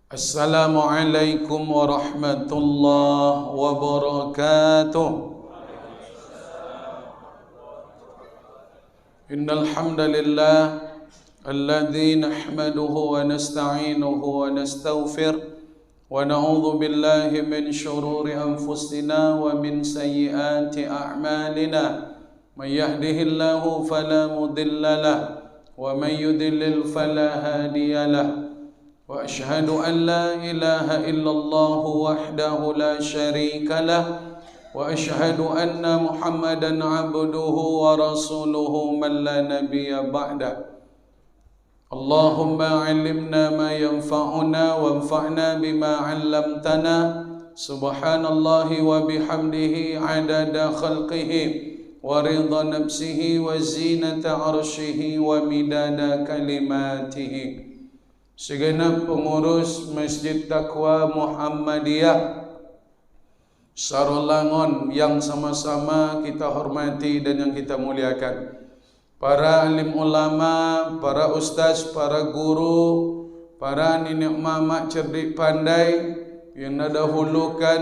Assalamualaikum warahmatullahi wabarakatuh. Innal hamdalillah alladzi nahmaduhu wa nasta'inuhu wa nastaghfir wa na'udzu billahi min shururi anfusina wa min sayyiati a'malina. May yahdihillahu fala mudilla lahu wa may yudlil fala hadiya lahu. وأشهد أن لا إله إلا الله وحده لا شريك له وأشهد أن محمدا عبده ورسوله من لا نبي بعده اللهم علمنا ما ينفعنا وانفعنا بما علمتنا سبحان الله وبحمده عدد خلقه ورضا نفسه وزينة عرشه ومداد كلماته. Segenap pengurus Masjid Taqwa Muhammadiyah Sarolangun yang sama-sama kita hormati dan yang kita muliakan, para alim ulama, para ustaz, para guru, para nenek mamak cerdik pandai yang dahulukan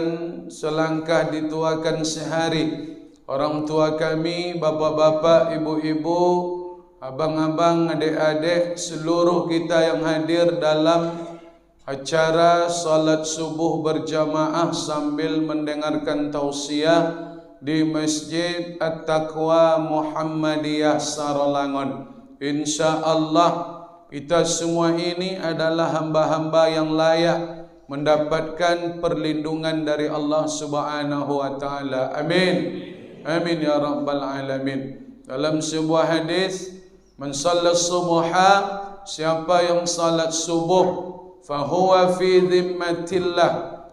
selangkah dituakan sehari, orang tua kami, bapak-bapak, ibu-ibu, abang-abang, adik-adik, seluruh kita yang hadir dalam acara salat subuh berjamaah sambil mendengarkan tausiah di Masjid At-Taqwa Muhammadiyah Sarolangun. InsyaAllah kita semua ini adalah hamba-hamba yang layak mendapatkan perlindungan dari Allah Subhanahu wa Ta'ala. Amin. Amin ya Rabbal Alamin. Dalam sebuah hadis, man sallat subuha, siapa yang salat subuh, fahuwa fi dhimmatillah,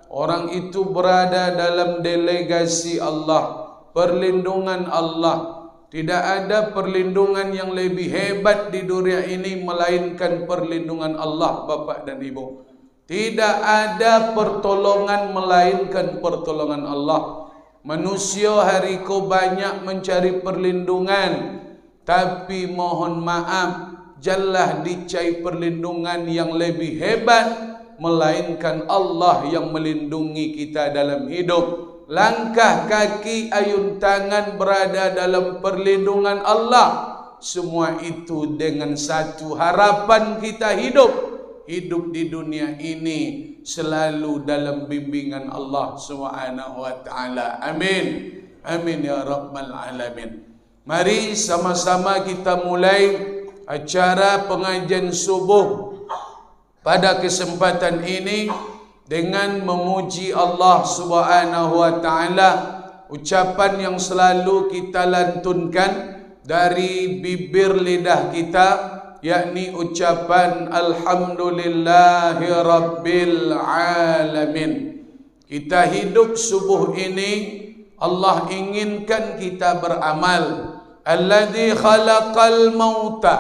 orang itu berada dalam delegasi Allah, perlindungan Allah. Tidak ada perlindungan yang lebih hebat di dunia ini melainkan perlindungan Allah, Bapak dan Ibu. Tidak ada pertolongan melainkan pertolongan Allah. Manusia hari ini banyak mencari perlindungan, tapi mohon maaf, janganlah dicari perlindungan yang lebih hebat melainkan Allah yang melindungi kita dalam hidup. Langkah kaki, ayun tangan berada dalam perlindungan Allah. Semua itu dengan satu harapan, kita hidup di dunia ini selalu dalam bimbingan Allah Subhanahu wa Ta'ala. Amin. Amin ya Rabbal Alamin. Mari sama-sama kita mulai acara pengajian subuh pada kesempatan ini dengan memuji Allah Subhanahu wa Ta'ala, ucapan yang selalu kita lantunkan dari bibir lidah kita, yakni ucapan Alhamdulillahi Rabbil Alamin. Kita hidup subuh ini, Allah inginkan kita beramal. Alladzi khalaqal mauta,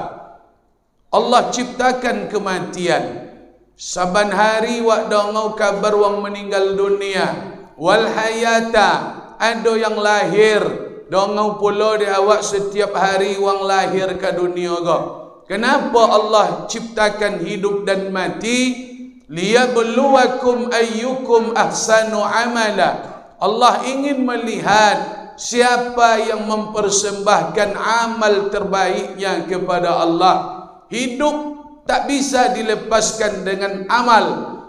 Allah ciptakan kematian. Saban hari wak dongau kabar wang meninggal dunia. Wal hayata, ada yang lahir. Dongau pula di awak setiap hari wang lahir ke dunia go. Kenapa Allah ciptakan hidup dan mati? Liyabluwakum ayyukum ahsanu amala. Allah ingin melihat siapa yang mempersembahkan amal terbaiknya kepada Allah. Hidup tak bisa dilepaskan dengan amal.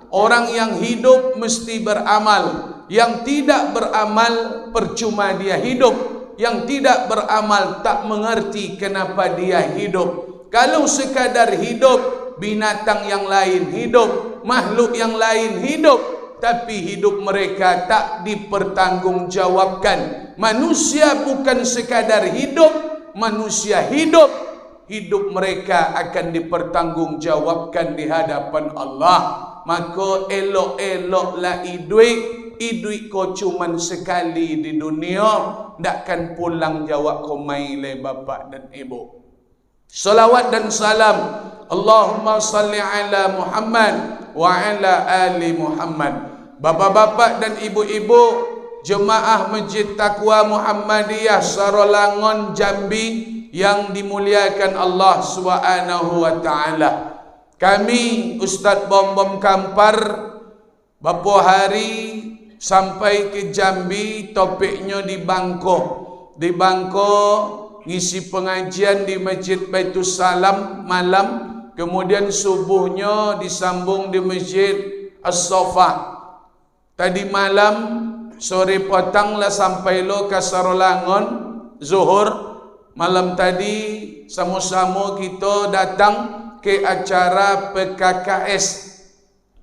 Orang yang hidup mesti beramal. Yang tidak beramal percuma dia hidup. Yang tidak beramal tak mengerti kenapa dia hidup. Kalau sekadar hidup, binatang yang lain hidup, makhluk yang lain hidup, tapi hidup mereka tak dipertanggungjawabkan. Manusia bukan sekadar hidup, manusia hidup mereka akan dipertanggungjawabkan di hadapan Allah. Maka elok-eloklah idui kau cuman sekali di dunia, takkan pulang jawab kau mai le bapak dan ibu. Salawat dan salam Allahumma salli ala Muhammad wa ala ali Muhammad. Bapak-bapak dan ibu-ibu jemaah Masjid Taqwa Muhammadiyah Sarolangun Jambi yang dimuliakan Allah Subhanahu wa Ta'ala. Kami Ustaz Bom-Bom Kampar beberapa hari sampai ke Jambi, topiknya di Bangkok. Di Bangkok ngisi pengajian di Masjid Baitul Salam malam, kemudian subuhnya disambung di Masjid As-Sofa. Tadi malam sore petanglah sampai lo ke Sarolangun zuhur. Malam tadi sama-sama kita datang ke acara PKKS,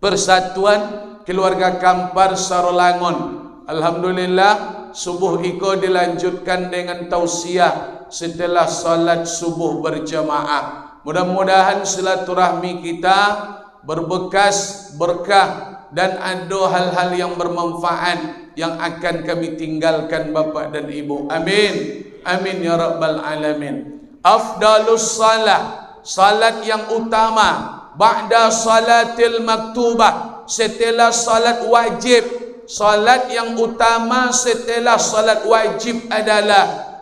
Persatuan Keluarga Kampar Sarolangun. Alhamdulillah subuh iko dilanjutkan dengan tausiah setelah salat subuh berjamaah. Mudah-mudahan silaturahmi kita berbekas berkah dan ada hal-hal yang bermanfaat yang akan kami tinggalkan Bapak dan Ibu. Amin. Amin ya rabbal alamin. Afdalus salat, salat yang utama ba'da salatil maktubah, setelah salat wajib. Salat yang utama setelah salat wajib adalah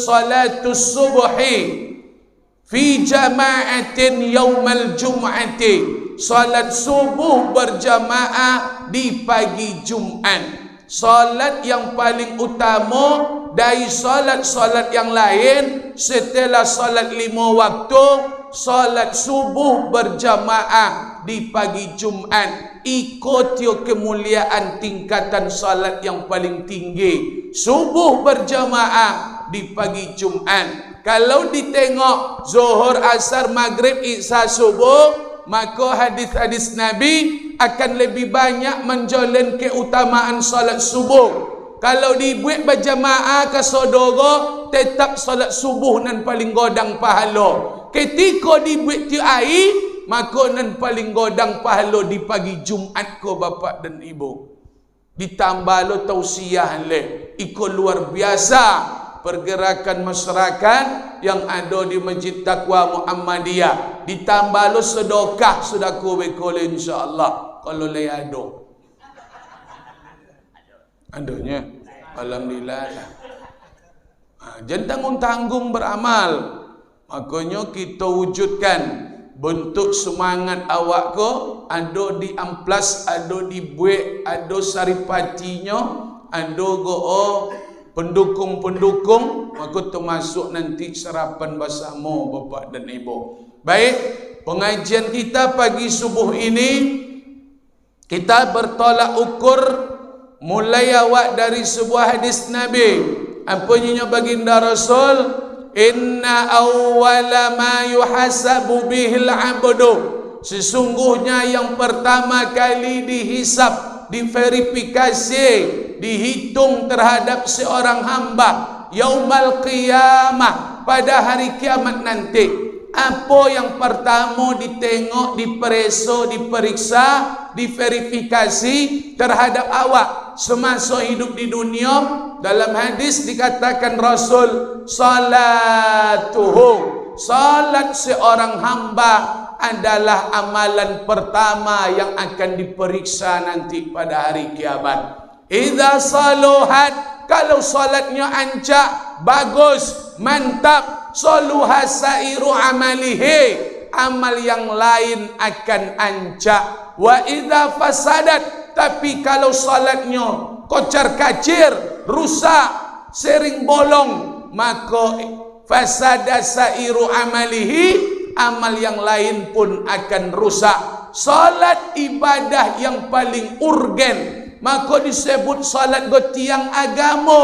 salatus subuhi fi jama'atin yaumal jum'ati, salat subuh berjamaah di pagi Jumat. Salat yang paling utama dari salat-salat yang lain setelah salat 5 waktu, salat subuh berjamaah di pagi Jumat. Ikuti kemuliaan tingkatan salat yang paling tinggi, subuh berjamaah di pagi Jumat. Kalau ditengok zuhur, asar, maghrib, isya, subuh, maka hadis-hadis Nabi akan lebih banyak menjalin keutamaan salat subuh. Kalau dibuat berjamaah ke saudara, tetap salat subuh nan paling godang pahala. Ketika dibuat tiai, maka nan paling godang pahala di pagi Jumat ko Bapak dan Ibu. Ditambah lo tausiah le, iko luar biasa pergerakan masyarakat yang ada di Masjid Taqwa Muhammadiyah. Ditambah lo sedekah sudah kowe insya-Allah. Kalau le adanya alhamdulillah lah. Jangan tanggung-tanggung beramal. Makanya kita wujudkan bentuk semangat awak ko, ada di amplas, ada di buek, ada saripatinya, ada go pendukung-pendukung, maka termasuk nanti sarapan bersama Bapak dan Ibu. Baik, pengajian kita pagi subuh ini kita bertolak ukur mulai awak dari sebuah hadis Nabi. Apa nyanyi baginda Rasul? Inna awwala ma yuhasabu bihil abdu, sesungguhnya yang pertama kali dihisab, diverifikasi, dihitung terhadap seorang hamba yaumal qiyamah, pada hari kiamat nanti. Apa yang pertama ditengok, diperiksa, diperiksa, diverifikasi terhadap awak semasa hidup di dunia? Dalam hadis dikatakan Rasul, salatuhu, salat seorang hamba adalah amalan pertama yang akan diperiksa nanti pada hari kiamat. Idza saluhat, kalau salatnya ancak, bagus, mantap, saluha sairu amalihi, amal yang lain akan ancak. Wa idza fasadat, tapi kalau salatnya kocar kacir, rusak, sering bolong, maka fasada sairu amalihi, amal yang lain pun akan rusak. Salat ibadah yang paling urgen, maka disebut salat go tiang agama.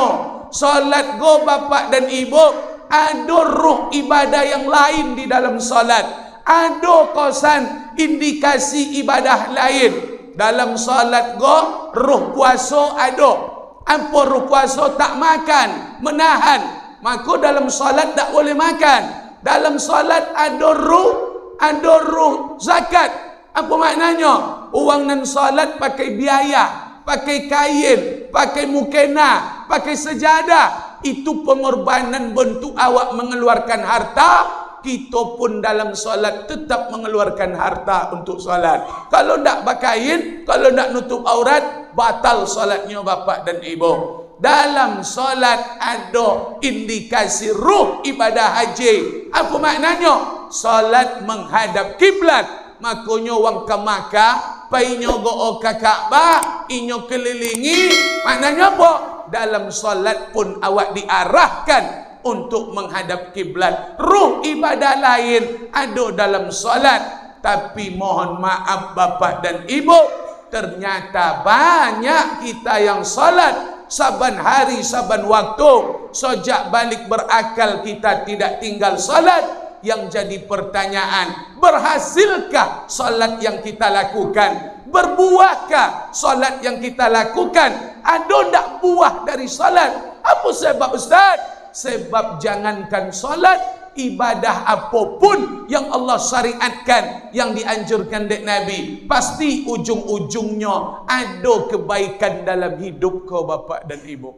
Salat go Bapak dan Ibu, ada ruh ibadah yang lain di dalam salat, ada kosan indikasi ibadah lain. Dalam salat go ruh puasa ada. Apa ruh puasa? Tak makan, menahan. Maka dalam salat tak boleh makan. Dalam salat ada ruh zakat. Apa maknanya? Orang nan salat pakai biaya, pakai kain, pakai mukena, pakai sejadah. Itu pengorbanan bentuk awak mengeluarkan harta. Kita pun dalam solat tetap mengeluarkan harta untuk solat. Kalau tak pakaiin, kalau tak nutup aurat, batal solatnya Bapak dan Ibu. Dalam solat ada indikasi ruh ibadah haji. Apa maknanya? solat menghadap kiblat. Makanya wang ke Makkah, painyo go ke Kaabah, inyo kelilingi. Maknanya apa? Dalam solat pun awak diarahkan untuk menghadap kiblat. Ruh ibadah lain ada dalam solat. Tapi mohon maaf Bapak dan Ibu, ternyata banyak kita yang solat saban hari, saban waktu. Sejak balik berakal kita tidak tinggal solat. Yang jadi pertanyaan, berhasilkah solat yang kita lakukan? Berbuahkah solat yang kita lakukan? Ada tak buah dari solat? Apa sebab Ustaz? Sebab jangankan solat, ibadah apapun yang Allah syariatkan, yang dianjurkan oleh Nabi, pasti ujung-ujungnya ada kebaikan dalam hidup kau Bapak dan Ibu.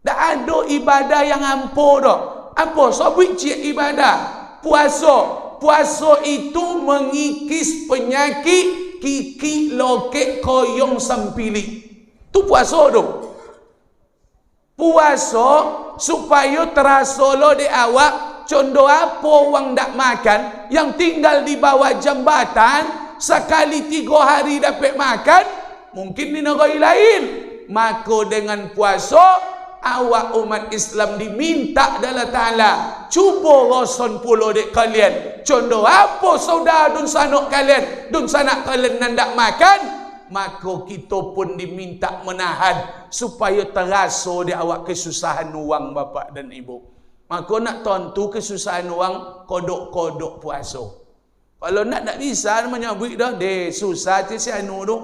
Tak ada ibadah yang ampuh dah. Apa? Sebut cik ibadah. Puasa itu mengikis penyakit kiki lokek koyong sampili. Tu puasa tu. Puasa supaya terasa lo di awak. Contoh apa orang tak makan, yang tinggal di bawah jambatan, sekali 3 hari dapat makan, mungkin di negara lain. Maka dengan puasa, awak umat Islam diminta Allah Ta'ala, cuba roson pulau dek kalian. Contoh apa saudara dun sanak kalian, dun sanak kalian nandak makan, maka kita pun diminta menahan supaya terasa di awak kesusahan uang Bapak dan Ibu. Maka nak tentu kesusahan uang, kodok-kodok puasa. Kalau nak bisa menyabut dah, susah tu si anu tu.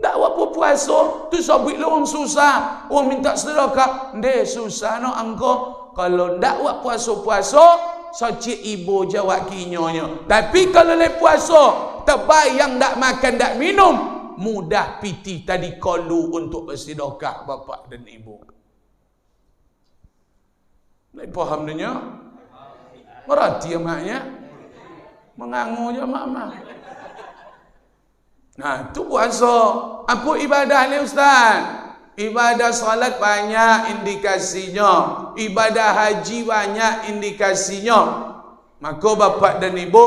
Tak apa puasa, tu sabit lah orang susah. Orang minta sedekah, susah no angko. Kalau tak buat puasa-puasa, cik ibu jawab kinyonya. Tapi kalau le puasa, terbayang tak makan, tak minum, mudah piti tadi kalu untuk bersedekah Bapak dan Ibu. Nak faham dunia? Merati maknya? Mengangu je mak-mak. Nah, tu puasa. Apa ibadah ni Ustaz? Ibadah salat banyak indikasinya. Ibadah haji banyak indikasinya. Maka Bapak dan Ibu,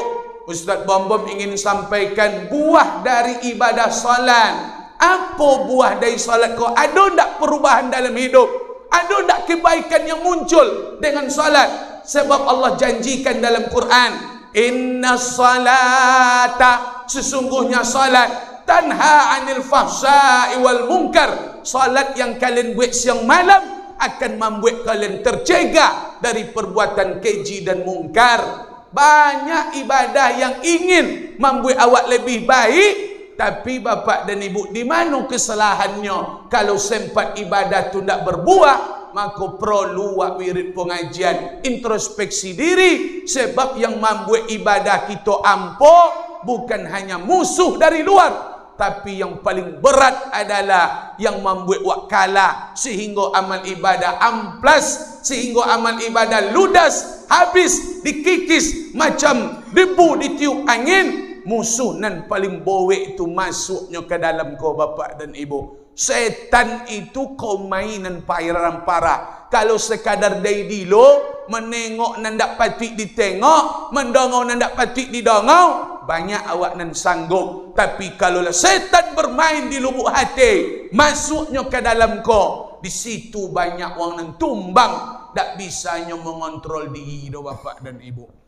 Ustaz Bombom ingin sampaikan buah dari ibadah salat. Apa buah dari salat kau? Ada tak perubahan dalam hidup? Ada tak kebaikan yang muncul dengan salat? Sebab Allah janjikan dalam Quran, inna salata, sesungguhnya salat, tanha anil fahsya'i wal munkar. Salat yang kalian buat siang malam akan membuat kalian tercegah dari perbuatan keji dan mungkar. Banyak ibadah yang ingin membuat awak lebih baik, tapi Bapak dan Ibu, di mana kesalahannya? Kalau sempat ibadah tu tak berbuah, maka perlu awak wirid pengajian, introspeksi diri. Sebab yang membuat ibadah kita ampuh bukan hanya musuh dari luar, tapi yang paling berat adalah yang membuat wak kalah, sehingga amal ibadah amplas, sehingga amal ibadah ludas, habis, dikikis macam debu ditiup angin. Musuh nan paling bowek itu masuknya ke dalam kau Bapak dan Ibu. Setan itu kau mainan pairan parah. Kalau sekadar dari dilo, menengok nan dak patut ditengok, mendongau nan dak patut didongau, banyak awak nan sanggup. Tapi kalau setan bermain di lubuk hati, masuknya ke dalam kau, di situ banyak orang nan tumbang, dak bisanya mengontrol diri do Bapak dan Ibu.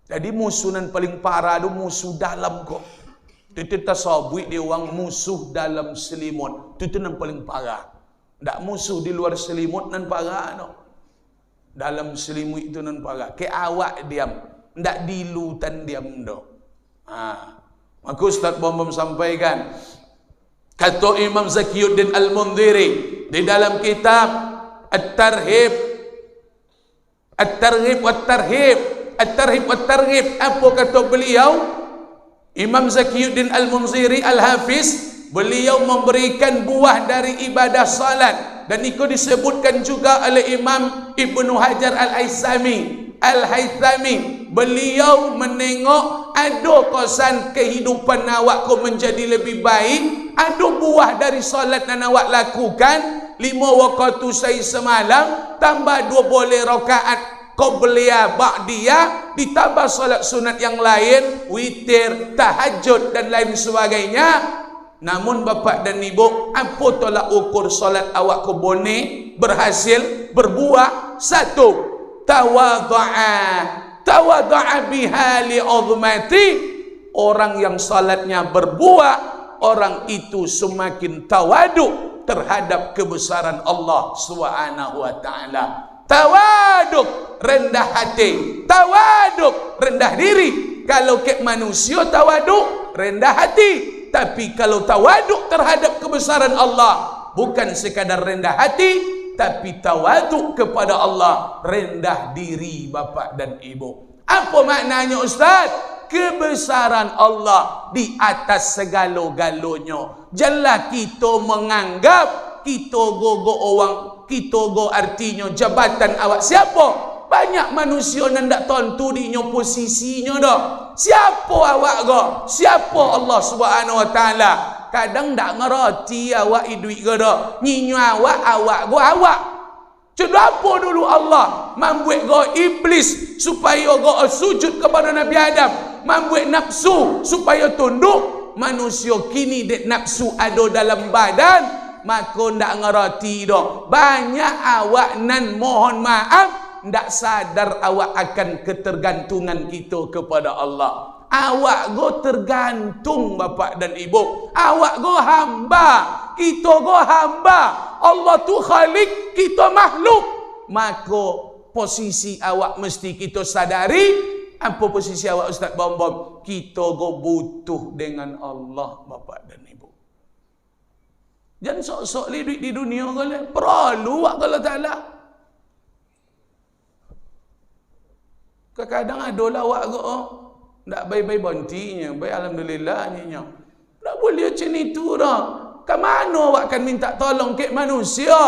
Jadi musuh nan paling parah tu musuh dalam kau. Itu tasawuf dia orang musuh dalam selimut. Itu yang paling parah. Tak musuh di luar selimut nan parah no. Dalam selimut itu nan parah. Ke awak diam, tak dilutan diam do. Maka Ustaz Bombom sampaikan, kata Imam Zakiyuddin Al-Mundhiri di dalam kitab At-Tarhib wa Targhib, apa kata beliau? Imam Zakiyuddin Al-Munziri Al-Hafiz, beliau memberikan buah dari ibadah salat, dan itu disebutkan juga oleh Imam Ibnu Hajar Al-Haythami. Beliau menengok ada kosan kehidupan awak kau menjadi lebih baik, ada buah dari salat yang awak lakukan, 5 waktu sehari semalam, tambah 2 boleh rakaat qobliyah, ba'diyah, ditambah solat sunat yang lain, witir, tahajud dan lain sebagainya. Namun bapak dan ibu, apa tolak ukur solat awak ko boleh berhasil berbuah? Satu, tawadhu'a biha li'azmati. Orang yang salatnya berbuah, orang itu semakin tawadu terhadap kebesaran Allah Subhanahu wa taala. Tawaduk, rendah hati. Tawaduk, rendah diri. Kalau ke manusia tawaduk, rendah hati. Tapi kalau tawaduk terhadap kebesaran Allah, bukan sekadar rendah hati, tapi tawaduk kepada Allah, rendah diri bapak dan ibu. Apa maknanya Ustaz? Kebesaran Allah di atas segala-galanya. Janganlah kita menganggap kita go artinya jabatan awak siapa. Banyak manusia yang tak tentu dinyo posisinya dah. Siapa awak go? Siapa Allah Subhanahu wa taala? Kadang tak ngerti awak duit go dah. Nyinyo awak go awak. Cuma apa dulu Allah membuat go iblis supaya go sujud kepada Nabi Adam, membuat nafsu supaya tunduk. Manusia kini dek nafsu ada dalam badan, maka ndak ngerti dah. Banyak awak nan mohon maaf ndak sadar awak akan ketergantungan kita kepada Allah. Awak go tergantung bapak dan ibu. Awak go hamba, kita go hamba. Allah tu khalik, kita makhluk. Maka posisi awak mesti kita sadari. Apa posisi awak Ustaz Bom? Kita go butuh dengan Allah bapak dan ibu. Jangan sok-sok li duit di dunia kali. Perlu wak Allah Ta'ala. Kadang ada lah wak go. Tak baik-baik bontinya, baik alhamdulillahnya. Tak boleh macam itu dah. Ke mana awak akan minta tolong ke manusia?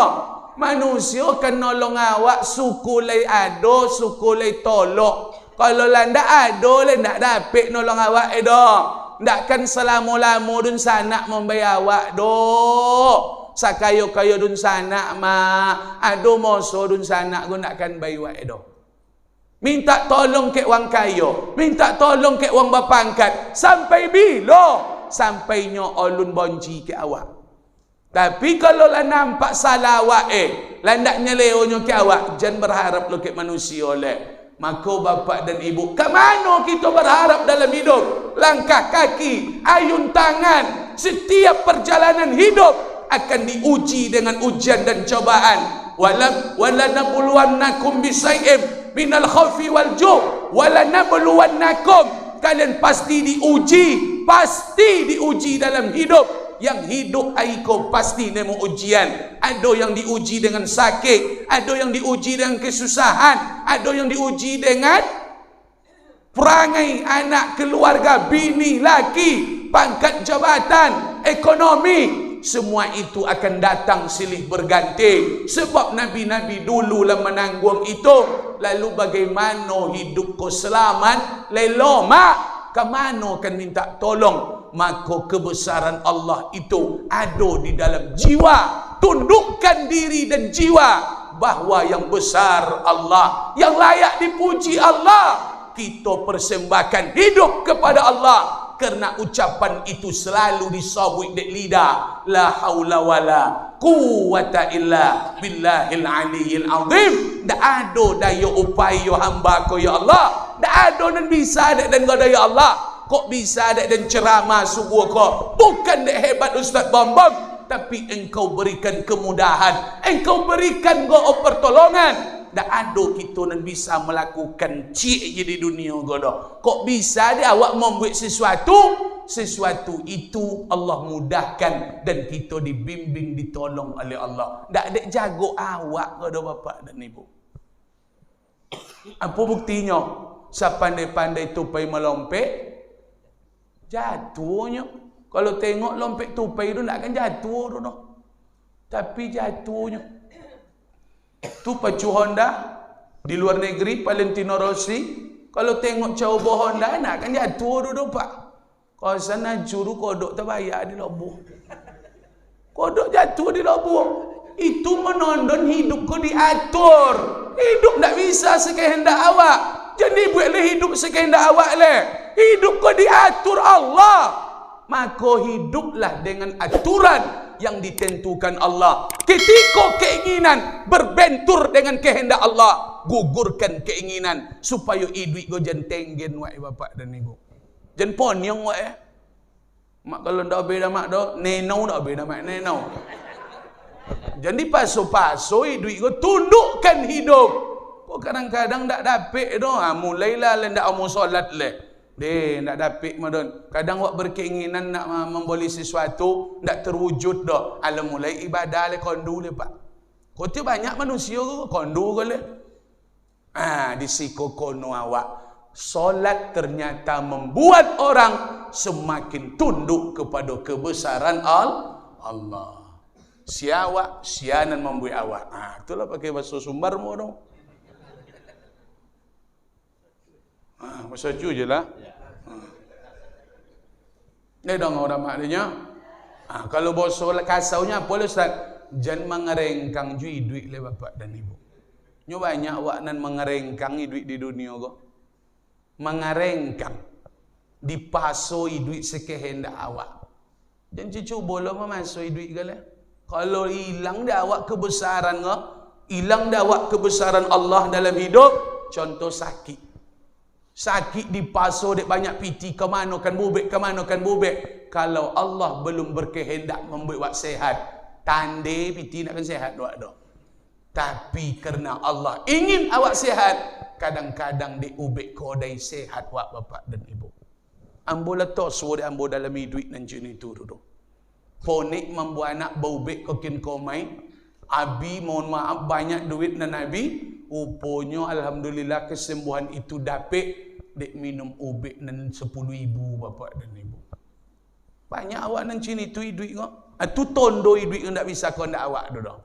Manusia akan nolong awak suku lai ada, suku lai tolok. Kalau lah ndak ada, lah ndak dapat nolong awak dah. Ndakkan selama-lama dun sanak membayar awak doh. Sakayo-kayo dun sanak mah, ado moso dun sanak gun ndakkan bayar awak dah. Minta tolong ke wang kayo, minta tolong ke wang bapangkat. Sampai bila? Sampainya olun bonci ke awak. Tapi kalau lah nampak salah awak lah ndak nyeleonyo ke awak, jangan berharap lo ke manusia le. Maka bapak dan ibu, ke mana kita berharap dalam hidup? Langkah kaki, ayun tangan, setiap perjalanan hidup akan diuji dengan ujian dan cobaan. Walanabluwannakum bisay'im minal khawfi wal ju' walanabluwannakum. Kalian pasti diuji dalam hidup. Yang hidup aiko pasti nemu ujian. Ada yang diuji dengan sakit, ada yang diuji dengan kesusahan, ada yang diuji dengan perangai anak keluarga, bini, laki, pangkat jabatan, ekonomi. Semua itu akan datang silih berganti. Sebab Nabi-Nabi dulu lah menanggung itu. Lalu bagaimana hidup kau selamat? Leloma, kemana kan minta tolong? Maka kebesaran Allah itu ada di dalam jiwa. Tundukkan diri dan jiwa bahawa yang besar Allah, yang layak dipuji Allah. Kita persembahkan hidup kepada Allah. Kerana ucapan itu selalu disabut di lidah. La haula wala quwwata illa billahil aliyyil azim. Tak ada daya upaya hamba ko ya Allah. Tak ada dan bisa dan gada ya Allah. Kok bisa dan ceramah subuh kok. Bukan dek hebat Ustaz Bambang, tapi engkau berikan kemudahan, engkau berikan go pertolongan. Tak ada kita nan bisa melakukan cik je di dunia godo. Kok bisa dia awak membuat sesuatu itu Allah mudahkan dan kita dibimbing ditolong oleh Allah. Tak ada jago awak godo bapak dan ibu. Apa buktinya? Sepandai-pandai tupai melompet jatuhnya. Kalau tengok lompet tupai itu tak akan jatuh tu. Tapi jatuhnya. Tu pacu Honda di luar negeri, Valentino Rossi. Kalau tengok coba Honda nak akan jatuh tu pak. Kalau sana juru kodok terbayar di lobuh. Kodok jatuh di lobuh. Itu menondon hidup kau diatur. Hidup tak bisa sekehendak awak. Jadi buatlah hidup sekehendak awak leh. Hidup kau diatur Allah. Maka hiduplah dengan aturan yang ditentukan Allah. Ketika keinginan berbentur dengan kehendak Allah, gugurkan keinginan supaya duit kau jangan tenggen wak bapak dan ibu. Jangan ponyong wak ya. Mak kalau ndak beda mak dah, nenau ndak beda mak nenau. Jadi paso-paso duit kau tundukkan hidup. Kau kadang-kadang ndak dapet doh. Mulailah ndak mau solat leh. Ndak dapet madon. Kadang wak berkeinginan nak membeli sesuatu ndak terwujud dah. Ala mulai ibadah le kondu le pak. Kau tu banyak manusia kondu kau le. Di siko kono awak. Solat ternyata membuat orang semakin tunduk kepada kebesaran Allah. Siawak, sianan membuat awak. Itulah pakai bahasa Sumbarmu dong. Bahasa Ju je lah. Ini dong orang maknanya. Kalau bahasa kasaunya apa Ustaz? Jangan mengerengkang duit le bapak dan ibu. Nyo banyak awak nan mengerengkang duit di dunia kok. Mengerengkang. Dipasoi duit sekehendak awak. Jangan cuba lah memasoi duit ke lah. Kalau hilang dah awak kebesaran kau, hilang dah awak kebesaran Allah dalam hidup, contoh sakit. Sakit dipaso dek banyak piti ke mana kan bubek, ke mana kan bubek. Kalau Allah belum berkehendak membuat awak sehat, tandai piti nak kan sehat awak dah. Tapi kerana Allah ingin awak sehat, kadang-kadang diubek kodai sehat awak bapak dan ibu. Ambo letak suara ambo dalam duit nan jenis itu dulu. Ponik membuat anak baubek kokin komai. Abi mohon maaf banyak duit nan Abi. Rupanya alhamdulillah kesembuhan itu dapat dek minum ubek nan 10,000 bapak dan ibu. Banyak awak nan cini tu duit kau. Itu tondo duit kau tak bisa kau ndak awak dulu.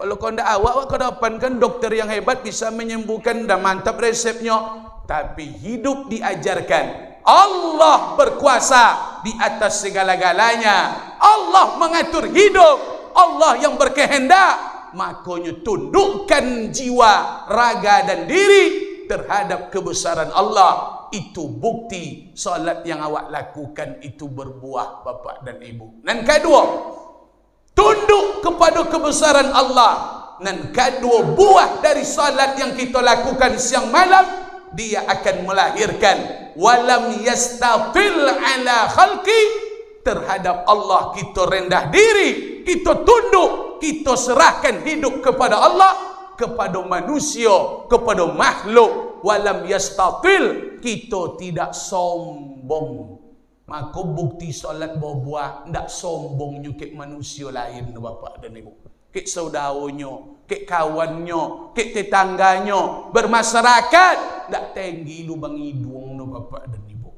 Kalau kau ndak awak ke depan kan doktor yang hebat bisa menyembuhkan dan mantap resepnya. Tapi hidup diajarkan. Allah berkuasa di atas segala-galanya. Allah mengatur hidup. Allah yang berkehendak. Makanya tundukkan jiwa, raga dan diri terhadap kebesaran Allah. Itu bukti solat yang awak lakukan itu berbuah bapak dan ibu. Dan kedua, tunduk kepada kebesaran Allah. Dan kedua buah dari solat yang kita lakukan siang malam, dia akan melahirkan walam yastafil ala khalqi, terhadap Allah kita rendah diri, kita tunduk, kita serahkan hidup kepada Allah, kepada manusia, kepada makhluk. Walam yastafil, kita tidak sombong. Maka bukti solat berbuah, tidak sombong nyukit manusia lain bapak dan ibu. Kek saudaranya, kek kawannya, kek tetangganya, bermasyarakat, tak tinggi lubang hidung no bapak dan ibu.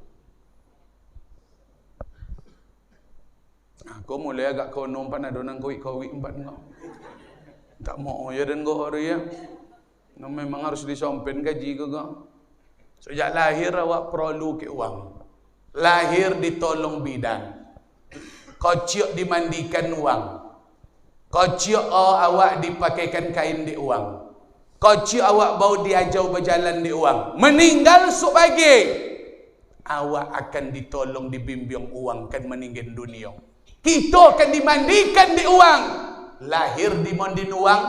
Kau mulai agak kau nompan ada nang kawik empat kau. Tak mau ya dan kau hari ya. Memang harus disompen gaji kau. Sejak lahir awak perlu ke uang. Lahir ditolong bidan. Kocok dimandikan uang. Kocok awak dipakaikan kain di uang. Kocok awak bau diajau berjalan di uang. Meninggal sebagai awak akan ditolong dibimbing uang kan meninggal dunia. Kita akan dimandikan di uang. Lahir di mandin uang,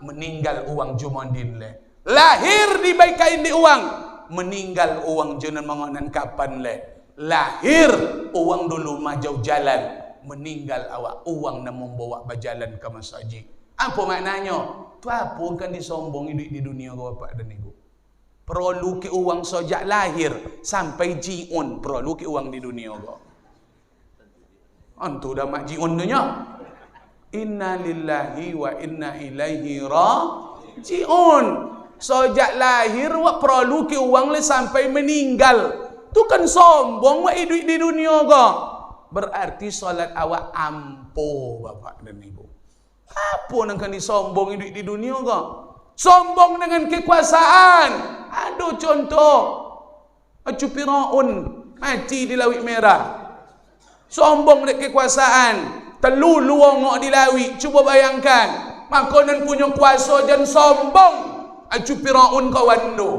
meninggal uang jumandin le. Lahir di baik kain di uang, meninggal uang jangan mengonan kapan le. Lahir uang dulu majau jalan, meninggal awak uang nak membawa berjalan ke masjid. Apa maknanya? Tu apa kan disombong duit di dunia kau bapak dan ibu. Perlu ke uang sejak lahir sampai jiun, perlu ke uang di dunia kau. Antu dah mak jiun dunya. Inna lillahi wa inna ilaihi rajiun. Sejak lahir wak perlu ke uang le sampai meninggal. Tu kan sombong wak duit di dunia kau. Berarti solat awak ampuh bapak dan ibu. Apa nak kan disombong duit di dunia kau? Sombong dengan kekuasaan. Aduh contoh. Acu Firaun mati di Laut Merah. Sombong dengan kekuasaan. telu luongok dilawi. Cuba bayangkan, makanan punya kuasa dan sombong. Aju Firaun kawan tu.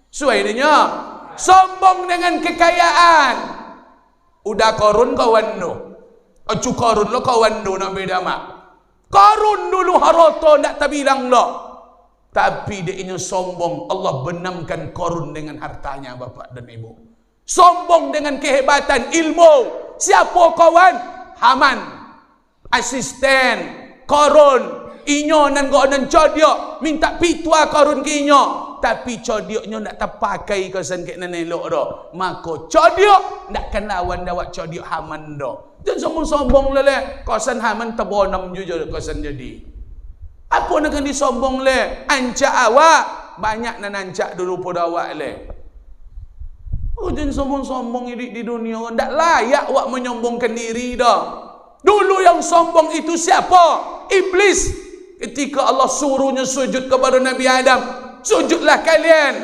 Suainya sombong dengan kekayaan. Udah Korun kawan tu. Aju Korun lo kawan tu nak beda mak. Korun dulu harata tak terbilang lo. Tapi dia ini sombong. Allah benamkan Korun dengan hartanya bapak dan ibu. Sombong dengan kehebatan ilmu. Siapa kawan? Haman. Asisten. Korun. Inyo nan go nan codiok. Minta pitua Korun ke inyo. Tapi codioknya nak terpakai kesan kek nan elok dah. Maka codiok nak kan lawan dawak codiok Haman dah. Jangan sombong leleh. Kosan Haman terbonam jujur kosan jadi. Apa nak disombong le? Ancak awak. Banyak nan ancak dulu pada awak le. Oh, jangan sombong-sombong hidup di dunia. Tak layak awak menyombongkan diri dah. Dulu yang sombong itu siapa? Iblis. Ketika Allah suruhnya sujud kepada Nabi Adam. Sujudlah kalian.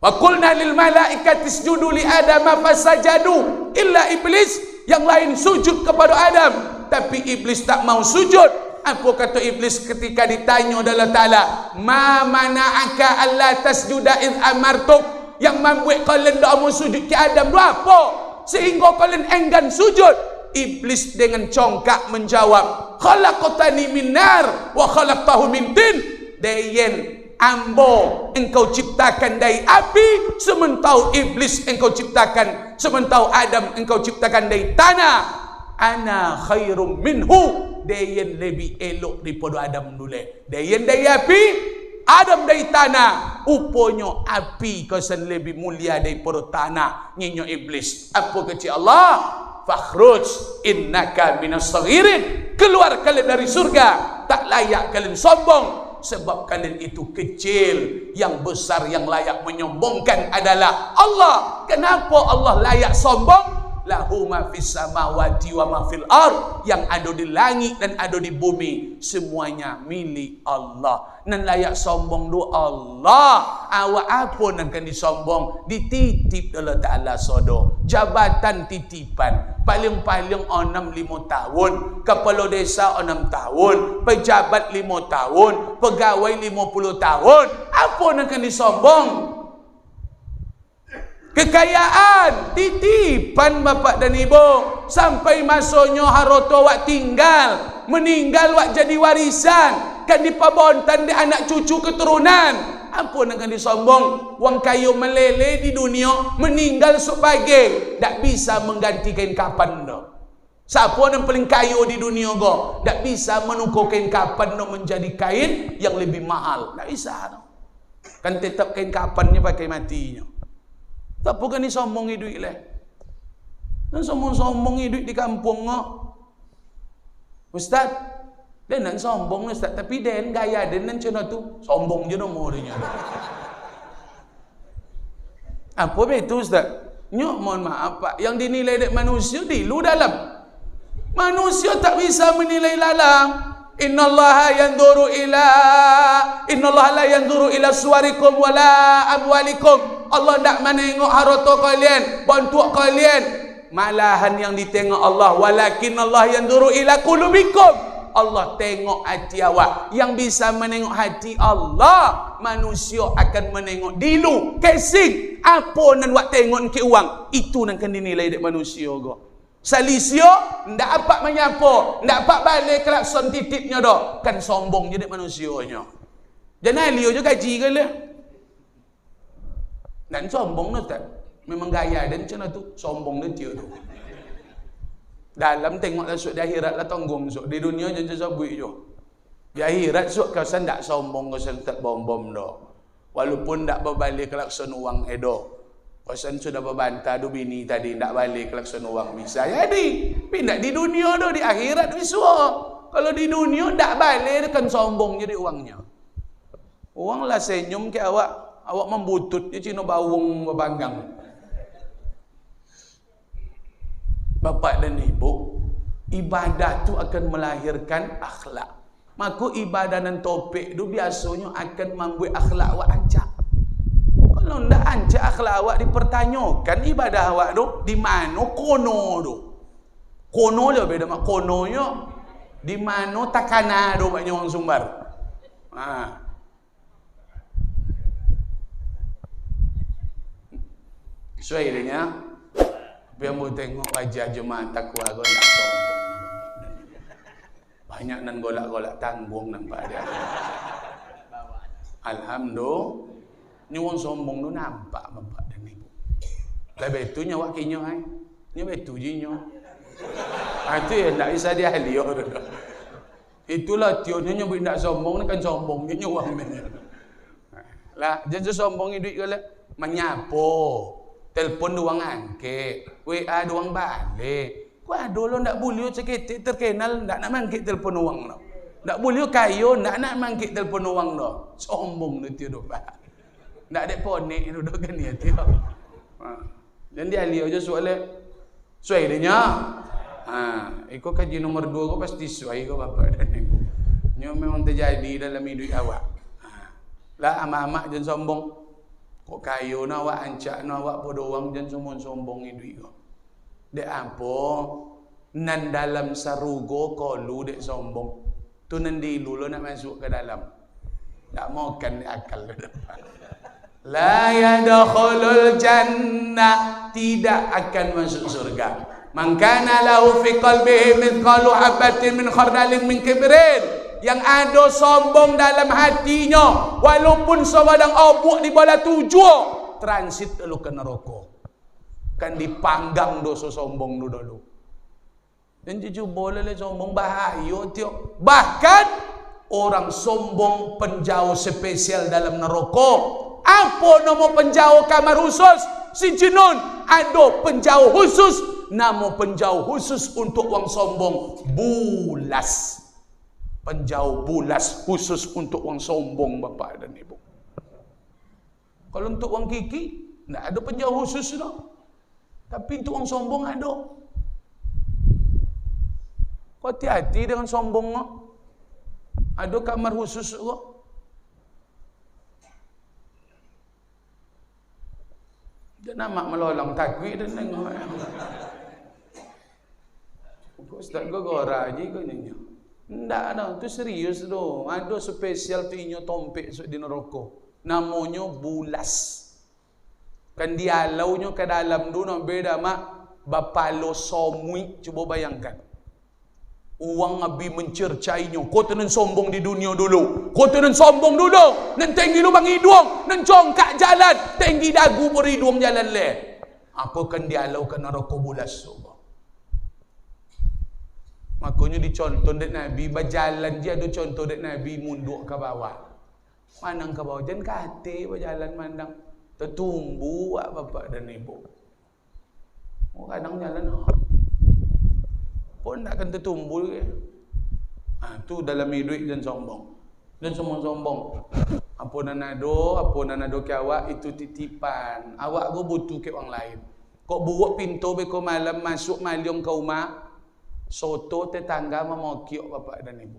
Wa qulna lil malaikati isjudu li Adam fasajadu illa iblis. Yang lain sujud kepada Adam. Tapi iblis tak mau sujud. Apa kata iblis ketika ditanya oleh Allah Ta'ala? Ma mana'aka alla tasjuda id amartuk. Yang membuat kalian tak mau sujud ke Adam itu apa? Sehingga kalian enggan sujud. Iblis dengan congkak menjawab, khalaqtani min nar wa khalaqtahu min tin. Dayen ambo engkau ciptakan dari api, sementara iblis engkau ciptakan, sementara Adam engkau ciptakan dari tanah. Ana khairum minhu. Dayen lebih elok daripada Adam dulu. Dayen dari api, Adam dari tanah. Uponya api kesan lebih mulia daripada tanah. Nyinyo iblis. Apa kata Allah? Fakhruj innaka minas saghirin. Keluar kalian dari surga. Tak layak kalian sombong. Sebab kalian itu kecil. Yang besar yang layak menyombongkan adalah Allah. Kenapa Allah layak sombong? Lahu ma fis samawati wa ma fil ard. Yang ada di langit dan ada di bumi, semuanya milik Allah. Nan layak sombong do Allah. Awak apa nan kan disombong? Dititip Allah Ta'ala sodo. Jabatan titipan. Paling-paling 6-5 tahun. Kepala desa 6 tahun. Pejabat 5 tahun. Pegawai 50 tahun. Apa nan kan disombong? Kekayaan, titipan bapak dan ibu. Sampai masanya harta wak tinggal, meninggal wak jadi warisan, kan dipabontan di anak cucu keturunan. Apa nak disombong? Wang kayu meleleh di dunia, meninggal sebagai tak bisa menggantikan kapan dah. Siapa yang paling kayu di dunia go? Tak bisa menukar kain kapan dah menjadi kain yang lebih mahal. Tak bisa dah. Kan tetap kain kapannya pakai matinya. Tak bukan ni sombong hidup lah. Dan sombong hidup di kampung ngak. Ustaz, dia nak sombong Ustaz, tapi dia gaya dia nak macam tu. Sombong je nombor dia. Apa betul Ustaz? Nyok mohon maaf Pak, yang dinilai dari manusia di lu dalam. Manusia tak bisa menilai lalang. Innallaha la yanzuru ila suwarikum wala amwalikum. Allah tak menengok harta kalian, bantuan kalian. Malahan yang ditengok Allah, walakin Allah yanzuru ila qulubikum. Allah tengok hati awak. Yang bisa menengok hati Allah, manusia akan menengok dilu, casing. Apa nan wak tengok ke uang, itu nan kan dinilai dek manusia go. Salisio ndak apa menyapa, ndak apa balik klakson titipnya dah. Kan sombong je dek manusianya. Jangan Leo je gaji ke le. Dan sombong tu tak. Memang gaya dan macam tu, sombong dia tu. Dalam tengok masuk di akhirat lah tanggung sok. Di dunia jangan sabui je. Di akhirat sok kawasan tak sombong, kawasan tak bom-bom dah. Walaupun tak berbalik klakson uang edo. Kawasan sudah berbantah du bini tadi tak balik kelakson uang bisa jadi. Pindah di dunia dah, di akhirat visua. Kalau di dunia tak balik kan sombong jadi uangnya. Uang lah senyum ke awak membutut je cina bawung berbanggang. Bapak dan ibu, ibadah tu akan melahirkan akhlak. Maka ibadah dan topik tu biasanya akan membuat akhlak awak acak. Kalau ndak ancak akhlak awak dipertanyakan ibadah awak tu di mana kono tu. Kono dia beda mak kononyo. Di mana takana tu banyak orang Sumbar. Sesuai dia. Biar mau tengok wajah jemaah takwa kau nak sombong. Banyak nan golak-golak tanggung nampak dia. Alhamdulillah. Ni orang sombong tu nampak bapak dan ibu. Lebih tu nyawa kinyo ai. Ni betul je nyo. Itu ya tak bisa dia ahli orang. Itulah tionyo nyebut nak sombong ni kan sombong ni nyawang ni. Lah jangan sombong duit kau lah. Menyapo. Telefon doang angkit, WA doang balik. Kau ada lo ndak boleh seketik terkenal ndak nak mangkit telefon uang lo. Ndak boleh kayo ndak nak mangkit telefon uang lo. Sombong tu tio doba. Ndak ada ponek tu dah kan dia tio. Dan dia lihat aja soalnya suai dia nya. Iko kaji nomor 2 kau pasti suai kau bapak dan ibu. Nyo memang terjadi dalam hidup awak. Lah ama-ama jangan sombong. Kok kayo na awak ancak na awak podo wang jangan sombong duit kau. Dek apa? Nan dalam sarugo kolu dek sombong. Tu nanti lu lo nak masuk ke dalam. Tak mau kan akal ke depan. La yadkhulul jannah, tidak akan masuk surga. Man kana lahu fi qalbihi mithqalu habatin min khardalin min kibrin. Yang ada sombong dalam hatinya, walaupun sewadang obok di bawah 7, transit lu ke neraka. Kan dipanggang dosa sombong dulu. Dan jujur boleh sombong bahaya tio. Bahkan orang sombong penjauh spesial dalam neraka. Apa nama penjauh kamar khusus? Si Junun ada penjauh khusus. Nama penjauh khusus untuk orang sombong, bulas. Penjauh bulas khusus untuk orang sombong bapak dan ibu. Kalau untuk orang kiki, tak ada penjauh khusus dah. Tapi untuk orang sombong ada. Kau hati-hati dengan sombong dah. Ada kamar khusus kau. Dia nama melolong takwi dan tengok. Ustaz kau gorah je kau nyanyi. Ndak ada, tu serius tu. Ada spesial tu inyo tompek di neraka. Namanya bulas. Kan dialaunya ke dalam tu no beda mak bapalo somui. Cuba bayangkan. Uang abi mencercainya. Kau tenan sombong di dunia dulu. Kau tenan sombong dulu. Nan tinggi lubang hidung, nan congkak jalan, tinggi dagu beridung jalan le. Apa kan dialau ke neraka bulas tu. Makanya dicontoh dek Nabi berjalan je ada contoh dek Nabi munduk ke bawah. Mandang ke bawah jangan kate berjalan mandang. Tertumbu bapak dan ibu. Oh kadang jalan pun tak akan tertumbu ke. Tu dalam hidup jangan sombong. Dan sombong. Apa nan ado ke awak itu titipan. Awak go butuh ke orang lain. Kok buat pintu beko malam masuk maliong ke rumah. Soto tetangga memokiok bapak dan ibu.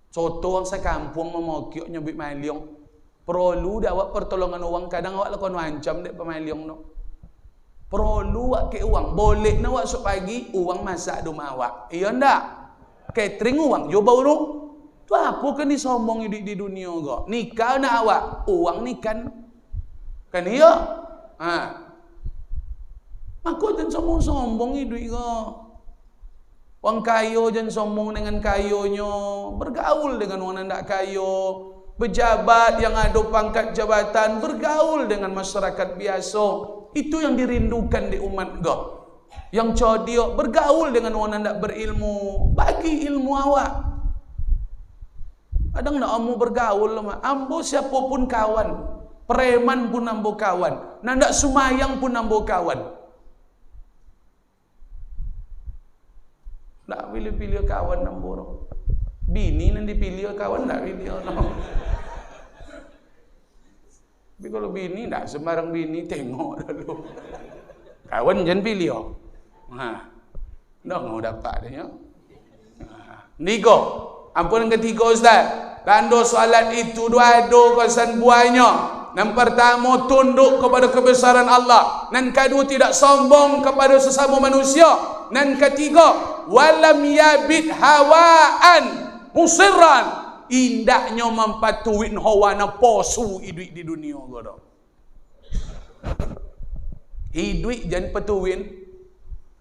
Soto orang sekampung memokiok nyebut maliong. Perlu dah awak pertolongan orang. Kadang awak lakon wancam dek pemaliong no. Perlu awak ke uang. Boleh nak awak sok pagi uang masak di rumah awak. Iya ndak? Catering uang jo baru. Tu apa kan disombong di dunia kok. Nikah nak awak, uang ni kan iya. Aku jangan sombong hidup kok. Orang kayo jangan sombong dengan kayonya. Bergaul dengan orang yang tak kayo. Pejabat yang ada pangkat jabatan. Bergaul dengan masyarakat biasa. Itu yang dirindukan di umat kau. Yang codiok bergaul dengan orang yang tak berilmu. Bagi ilmu awak. Kadang nak ambo bergaul lah. Ambo siapapun kawan. Preman pun ambo kawan. Nak sumayang pun ambo kawan. Tak pilih-pilih kawan nambur. Bini nanti pilih kawan tak pilih no. Tapi kalau bini tak sembarang bini tengok dulu. Kawan jangan pilih. Dah mau dapat dia. Nigo. Ampun yang ketiga Ustaz. Lando soalan itu dua kosan buahnya. Yang pertama, tunduk kepada kebesaran Allah. Yang kedua, tidak sombong kepada sesama manusia. Yang ketiga, walam yabid hawaan musirran, indahnya mempatuin hawa nafsu hidup di dunia godo. Hidup jangan patuin.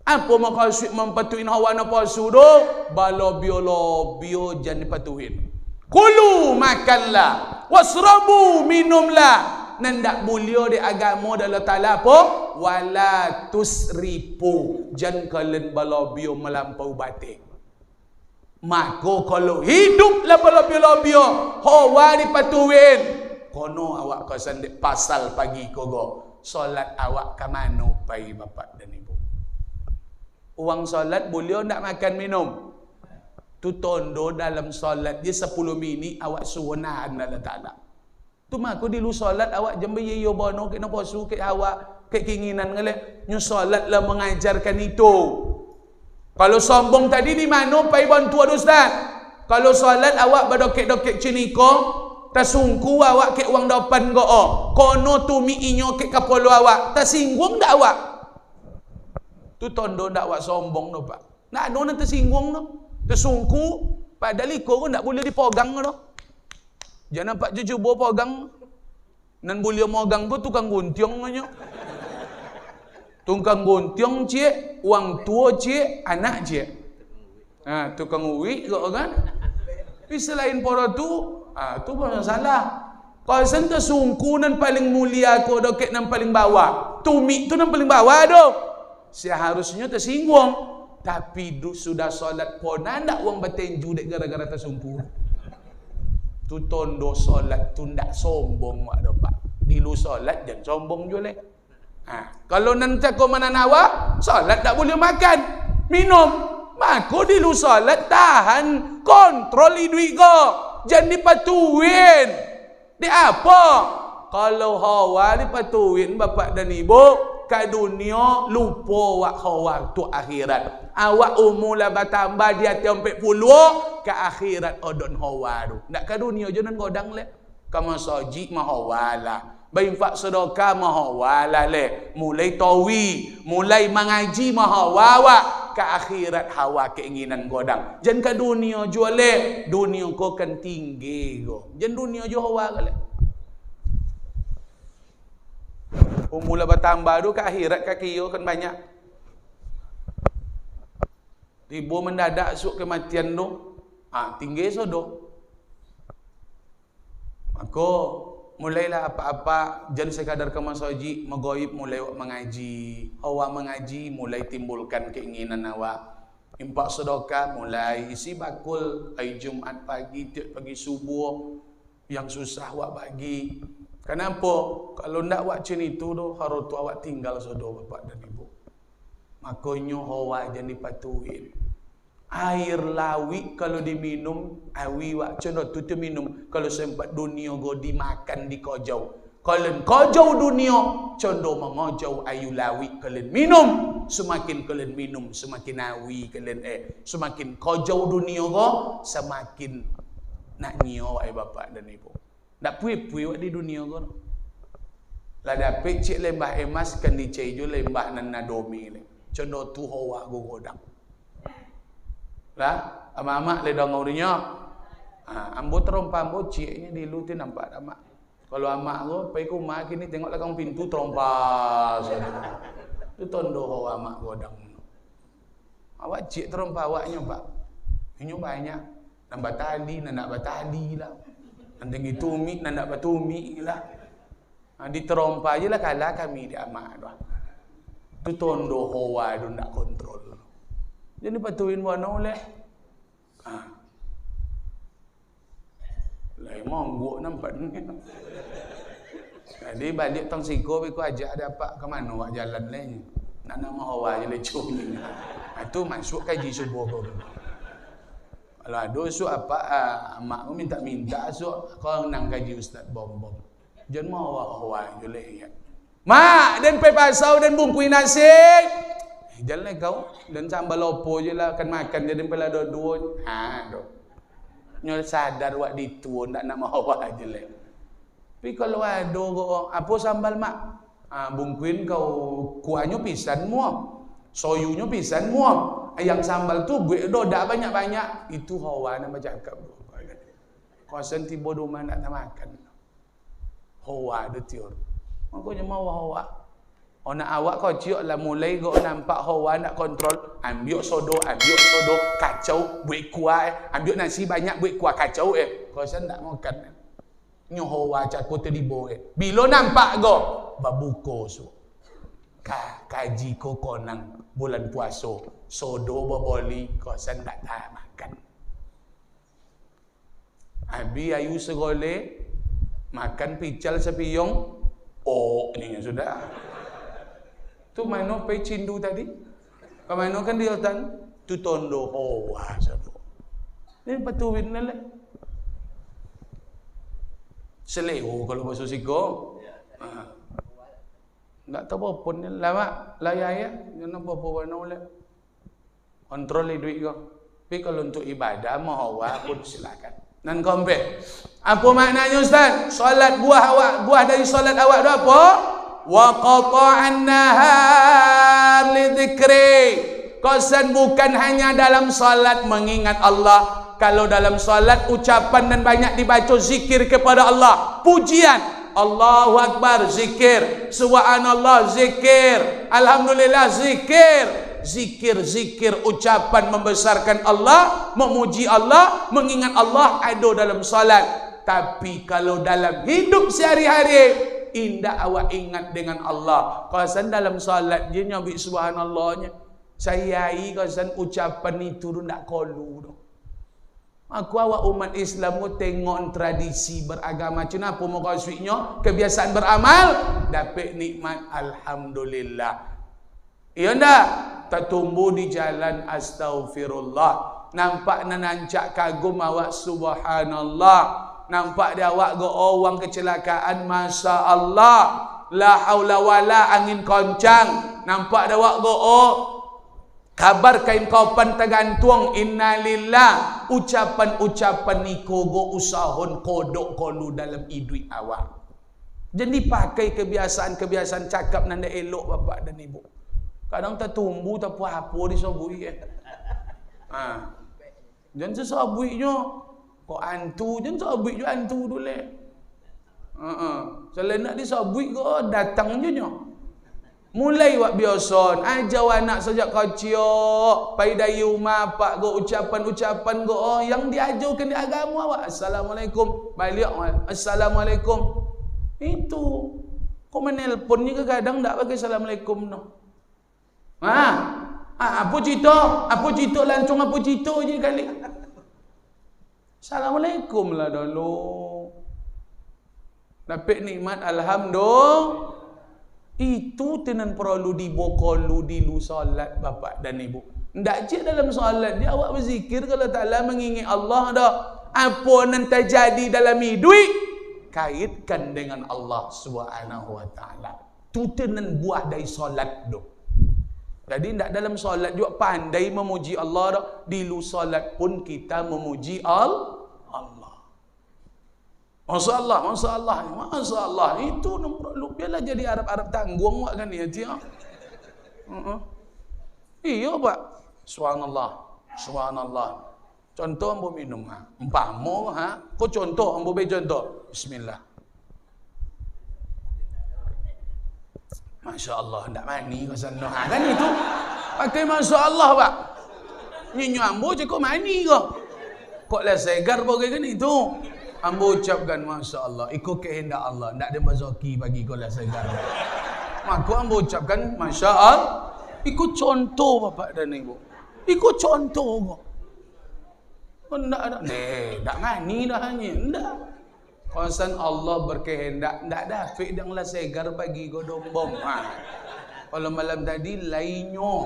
Apa maksud mempatuin hawa nafsu do? Balobio jangan dipatuin. Kulu makanlah, wasrabu minumlah. Nendak mulia di agama dalam ta'ala apa? Wala tusripu, jangan kalian balobio melampau batik. Maka kalau hiduplah balobio, hawa dipatuin. Kono awak kasan di pasal pagi kogo. Solat awak ke mana pai bapak dan ibu? Uang solat boleh tak makan minum? Tu tondo dalam solat dia 10 minit awak suruh nahan Allah Ta'ala. Tu maka dilu solat awak jambe yo bono kena posu ke awak ke keinginan ngale nyu solat lah mengajarkan itu. Kalau sombong tadi di mana pai bantu ustaz? Kalau solat awak badokek-dokek ciniko tasungku awak ke uang depan go kono tumi inyo ke kapolo awak tasinggung dak awak? Tu tondo dak awak sombong no pak. Nak ada nak tersinggung no. Tersungku padahal iko pun tak boleh dipegang tu. Jangan nampak je cuba pegang. Nan boleh megang tu tukang guntiong nya. Tukang guntiong cik, orang tua cik, anak cik. Ha, tukang uwi kau kan? Tapi selain para tu, tu pun salah. Kalau sen tersungku nan paling mulia ko doket nan paling bawah. Tumi tu nan paling bawah tu. Seharusnya tersinggung. Tapi sudah solat pun nak uang bertenju dek gara-gara tersungku. Tu tondo solat tu ndak sombong mak dapat. Dilu solat jangan sombong je leh. Kalau nanti kau mana nawa, solat tak boleh makan, minum. Maka dilu solat tahan, kontrol duit kau. Jangan dipatuin. Di apa? Kalau hawa dipatuin bapak dan ibu, ke dunia lupa wak hawa tu akhirat. Awak umurlah bertambah dia 40 ke akhirat odon hawa tu. Nak ke dunia je nan godang le. Kamu soji mahawala. Berinfak sedekah mahawala le. Mulai tawi, mulai mengaji mahawawa ke akhirat hawa keinginan godang. Jangan ke dunia je le. Dunia kau kan tinggi go. Jangan dunia je hawa le. Umurlah bertambah tu ke akhirat kaki yo kan banyak. Tiba mendadak suk kematian tu, tinggi sodo. Maka mulailah apa-apa jangan sekadar ke masaji, magoib mulai mengaji. Awak mengaji mulai timbulkan keinginan awak. Impak sedekah mulai isi bakul hari Jumaat pagi, tiap pagi subuh yang susah awak bagi. Kenapa? Kalau ndak awak macam itu tu, harus tu awak tinggal sodo bapak dan ibu. Makanya hawa jangan dipatuin. Air lawi kalau diminum, awi wak contoh tu minum. Kalau sempat dunia go dimakan di kojau. Kalian kojau dunia, contoh mengojau ayu lawi kalian minum. Semakin kalian minum, semakin awi kalian semakin kojau dunia go, semakin nak nyo bapak dan ibu. Tak pui-pui wak di dunia go. Lah dapat cik lembah emas kan dicejo lembah nan nadomi le. Contoh tu hawa go godang. Lah, ama-ama le dong urinya. Ambo terompa ambo ciknya dilu tu nampak amak. Kalau amak go pai ku mak kini tengok lakang pintu terompa. Tu tondo hawa amak godang. Awak cik terompa awaknya pak. Inyo banyak. Nambah tali, nak batali lah. Nanti tumi, nak batumi lah. Diterompa je lah kalah kami di amak tu. Tu tondo hawa tu nak kontrol. Jadi patuin warna oleh. Lah monggok nampak ni. Jadi balik tang siko aku ajak ada apa ke mana wak jalan lain. Nak nama hawa je lecung ni. Itu masuk kaji subuh kau. Kalau ada su apa mak aku minta su kau nang kaji ustaz bom. Jangan mau hawa je le. Mak dan pe pasau dan bungkui nasi. Jalan kau dan sambal lopo je lah kan makan jadi pala dua-dua. Nyol sadar wak dituon tak nak mau aja le. Tapi kalau ada orang, apa sambal mak? Bungkuin kau kuahnya pisan muah. Soyunya pisan muah. Yang sambal tu buat dah banyak-banyak. Itu hawa nama cakap. Kawasan tiba rumah nak makan. Hawa ada tiur. Makanya mau hawa. Nak awak kau ciok lah mulai kau nampak hawa nak kontrol. Ambil sodo, kacau, buat kuah. Ambil nasi banyak, buat kuah kacau. Kawasan tak makan. Nyohawa cakap terlibo. Bila nampak go, babuko so. Kaji ko konang bulan puasa. Sodo baboli, kawasan tak tahan makan. Abi ayu segole, makan pical sepiyong. Oh, ini sudah. Tu mana pe cindu tadi? Kamano kan dia tan? Tu tondo. Oh, wah, sabo. Ini patuwin na lang. Seleo kalau bahasa Siko. Tak tahu apa pun. Lama, layak ya. Jangan apa-apa warna ulang. Kontrol duit kau. Tapi kalau untuk ibadah, mahawa pun silakan. Dan kompe. Apa maknanya Ustaz? Solat buah dari solat awak tu apa? Wa qata'an nahar li dzikri. Kosan bukan hanya dalam solat mengingat Allah. Kalau dalam salat ucapan dan banyak dibaca zikir kepada Allah, pujian, Allahu Akbar, zikir, subhanallah, zikir, alhamdulillah, zikir, ucapan membesarkan Allah, memuji Allah, mengingat Allah ada dalam salat. Tapi kalau dalam hidup sehari-hari, indah awak ingat dengan Allah. Kawasan dalam salat je nyabik subhanallahnya. Saya kawasan ucapan itu tak kalu tu. Aku awak umat Islam mu tengok tradisi beragama cina apa mau kasihnya kebiasaan beramal dapat nikmat alhamdulillah. Iya ndak? Tertumbuh di jalan astaghfirullah. Nampak nancak kagum awak subhanallah. Nampak dia awak go orang kecelakaan masya Allah. La haula wala angin koncang. Nampak dia awak go kabar kain kaupan tergantung innalillah. Ucapan-ucapan ni kogo usahon kodok kolu dalam hidup awak. Jadi pakai kebiasaan-kebiasaan cakap nanda elok bapak dan ibu. Kadang tertumbuh tak apa-apa disobui jangan sesobuinya kok antu, jangan sesobuinya antu dulu. Selain nak disobui kok datang je nyo. Mulai wak biasa, ajar anak sejak kecil, pai dayu mapak go ucapan-ucapan go yang diajarkan di agama awak. Assalamualaikum, balik assalamualaikum. Itu. Kau menelpon ni kadang tak pakai assalamualaikum no. Apa cerita? Apa cerita lancung apa cerita je kali. Assalamualaikum lah dulu. Dapat nikmat alhamdulillah. Itu tenan perlu dibokolu dilu solat bapak dan ibu. Ndak je dalam solat dia awak berzikir kalau Ta'ala mengingat Allah dah. Apa yang terjadi dalam hidup kaitkan dengan Allah Subhanahu wa taala. Tu tenan buah dari solat tu. Jadi ndak dalam solat juga pandai memuji Allah dah. Dilu solat pun kita memuji Allah. Masya Allah. Itu nombor biarlah jadi Arab tanggung wak kan ya dia. Iya pak. Subhanallah. Contoh ambo minum Umpama Kau contoh ambo be contoh. Bismillah. Masya Allah ndak mani kau sana. Kan itu pakai Masya Allah pak. Nyanyi ambo je kau mani kau. Kok lah segar bagai kan itu. Ambo ucapkan Masya Allah, ikut kehendak Allah. Tak ada mazaki bagi kau lah segar. Maka ambo ucapkan Masya Allah. Ikut contoh bapak dan ibu. Ikut contoh kau. Tak ada. Tak ngani dah hanya. Tak. Kawasan Allah berkehendak. Tak ada. Fik dan lah segar bagi kau dombom. Kalau malam tadi lainnya.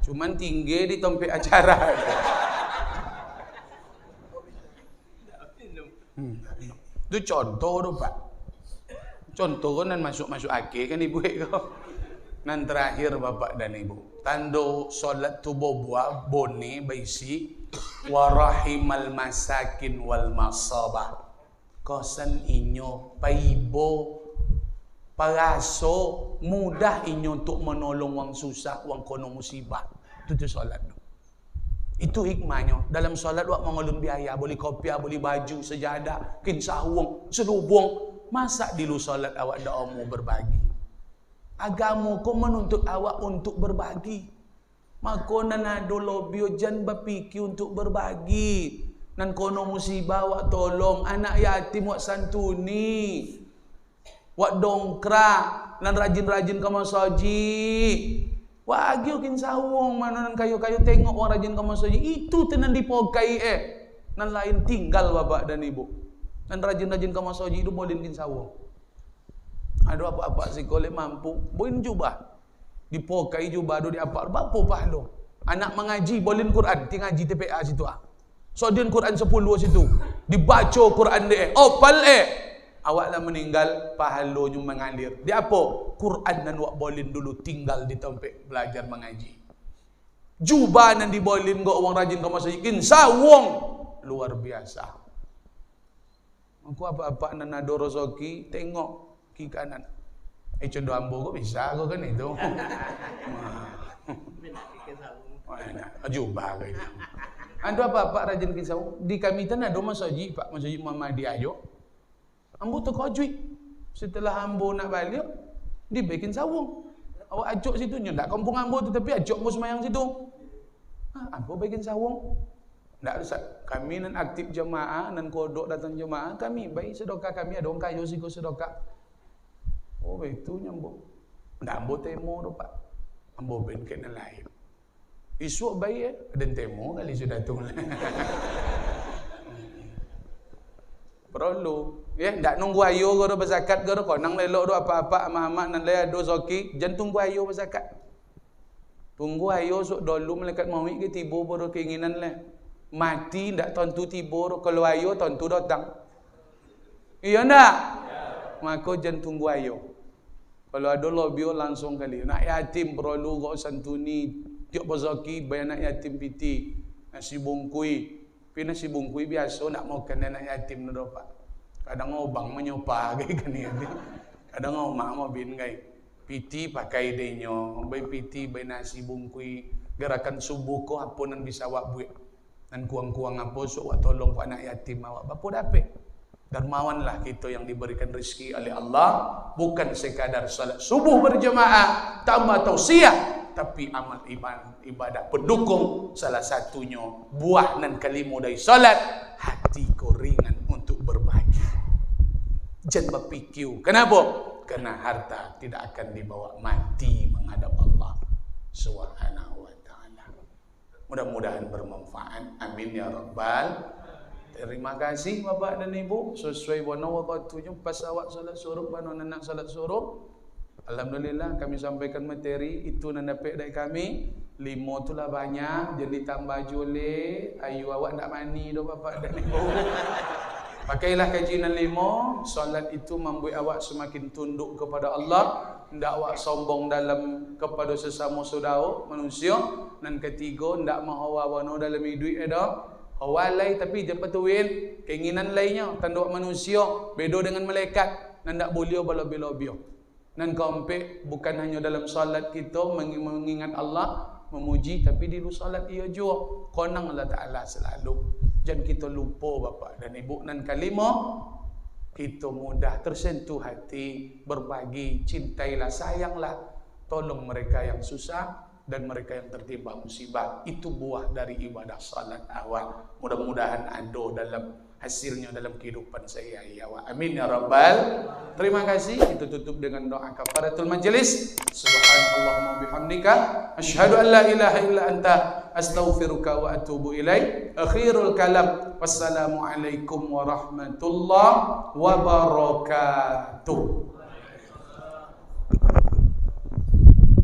Cuman tinggi di tempat acara. Itu contoh tu pak. Contoh kan masuk akhir kan ibu kau. Nan terakhir bapak dan ibu. Tando solat tu buah bone baisi warahimal masakin wal masabah. kosan inyo paibo paraso mudah inyo untuk menolong wang susah, wang kono musibah. Itu solat. Itu hikmahnya. Dalam solat wak mengulun biaya, boleh kopiah, boleh baju, sejadah, kinsawung, selubung. Masa dilu solat awak doa mau berbagi? Agama ko menuntut awak untuk berbagi. Maka nan ado lobio jan berfikir untuk berbagi. Nan kono musibah wak tolong, anak yatim wak santuni. Wak dongkrak, nan rajin-rajin ke masaji. Wak agio kin sawung, mana nan kayu-kayu tengok orang rajin ke masaji. Itu tenan dipokai nan lain tinggal bapak dan ibu. Nan rajin-rajin ke masaji itu boleh kin sawung. Ada apa-apa si kolek mampu, boleh jubah. Dipokai jubah do di apa? Bapa pahlo. Anak mengaji boleh Quran, ti ngaji TPA situ ah. So dia Quran 10 situ. Dibaca Quran dia. Oh pal awaklah meninggal pahalonyo mengalir. Di apa? Quran nan wak bolin dulu tinggal di tempat belajar mengaji. Jubah nan dibolin go orang rajin ke masjid kin sawung luar biasa. Aku apa-apa nan ado rezeki tengok ki kanan. Condo ambo kok bisa kok kan itu. Jubah kayaknya. Ando apa-apa rajin kin sawung. Di kami tan ado masjid Pak, masjid Muhammadiyah ayo. Ambo terkejut. Setelah ambo nak balik, dibikin sawung. Awak ajak situ, ndak kampung ambo tu tapi ajak ambo semayang situ. Ambo bikin sawung. Ndak ada kami nan aktif jemaah, nan kodok datang jemaah, kami baik sedekah kami ada orang kayu siko sedekah. Oh itu nyambo. Ndak ambo temo tu Pak. Ambo ben kena lain. Isu baik ada temo kali sudah tu. Perlu ya ndak nunggu ayo goro berzakat goro konang lelok do apa-apa ama-ama nan le do zoki jan tunggu ayo berzakat. Tunggu ayo sok dulu malaikat maut ke tibo boro keinginan le. Mati ndak tentu tibo kalau ayo tentu datang. Iya ndak? Ya. Maka jan tunggu ayo. Kalau ada lobio langsung kali. Nak yatim perlu kok santuni tiap rezeki bayar nak yatim piti. Nasi bungkui. Tapi nasi bungkui biasa nak makan anak yatim tu Pak. Kadang obang menyopa kai kan ni. Kadang mak mau bin kai. Piti pakai denyo, bai piti bai nasi bungkui. Gerakan subuh ko apa nan bisa awak buat. Nan kuang-kuang apa sok awak tolong ku anak yatim awak. Bapa dapat. Dermawanlah kita yang diberikan rezeki oleh Allah, bukan sekadar salat subuh berjemaah, tambah tausiah. Tapi amal ibadah pendukung salah satunya buah dan kalimu dari salat hati kau ringan untuk berbagi. Jangan berfikir. Kenapa? Karena harta tidak akan dibawa mati menghadap Allah Subhanahu wa taala. Mudah-mudahan bermanfaat. Amin ya rabbal. Terima kasih Bapak dan Ibu. Sesuai waktunya pas awak salat suruh bano nak salat suruh. Alhamdulillah kami sampaikan materi itu nan dapat dari kami. 5 tu lah banyak, jadi tambah jole. Ayu awak nak mani doh Bapak dan Ibu. Pakailah kajian 5. Solat itu membuat awak semakin tunduk kepada Allah. Ndak awak sombong dalam kepada sesama saudara manusia. Dan ketiga, ndak mahawa wano dalam hidup ada. Awalai tapi dia petuin keinginan lainnya tanda manusia beda dengan malaikat. Dan ndak boleh bala-bala. Dan keempat, bukan hanya dalam salat kita mengingat Allah, memuji, tapi di salat ia juga konang Allah Ta'ala selalu. Jangan kita lupa Bapak dan Ibu. Dan kelima, kita mudah tersentuh hati, berbagi, cintailah, sayanglah, tolong mereka yang susah dan mereka yang tertimpa musibah. Itu buah dari ibadah salat awal. Mudah-mudahan ada dalam hasilnya dalam kehidupan saya ya wa amin ya rabbal. Terima kasih. Kita tutup dengan doa kafaratul majlis. Subhanallahumma bihamdika asyhadu an la ilaha illa anta astaghfiruka wa atubu ilaik. Akhirul kalam. Wassalamu alaikum warahmatullahi wabarakatuh.